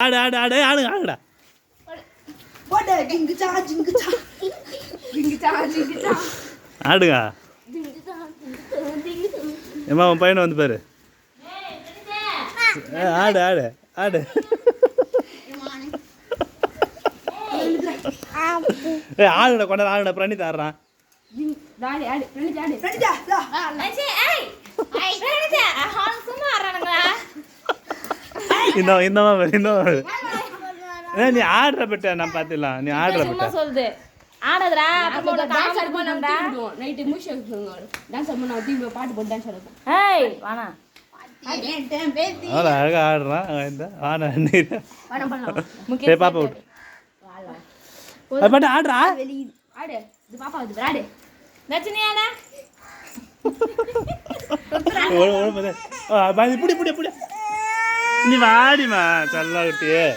ஆடு ஆடு ஆடு ஆடுங்க ஆடுடா. ஆடுங்க. ஏம்மா உன் பையனை வந்து பாரு. ஆடு ஆடு ஆடு. ஆடுடா கொண்டாடு ஆடுடா. பிரணி தாடுறான். நீ ஆடுற பெட்ட நான் பாத்துலாம். நீ ஆடுற பெட்ட சொல்லுது ஆடுறா. நைட்டு மூஷ் டான்ஸ் பண்ண டிவில பாட்டு போட்டு டான்ஸ் ஆடுறோம். ஏய் வானா அழகா ஆடுறான். பாப்பா விட்டு பாட்டு ஆடுறா. ஆடு இது பாப்பா வந்து ஆடு நச்சினி ஆடா. இப்படி இப்படி இப்படி நீ வாடிமா சல்லா குட்டியே.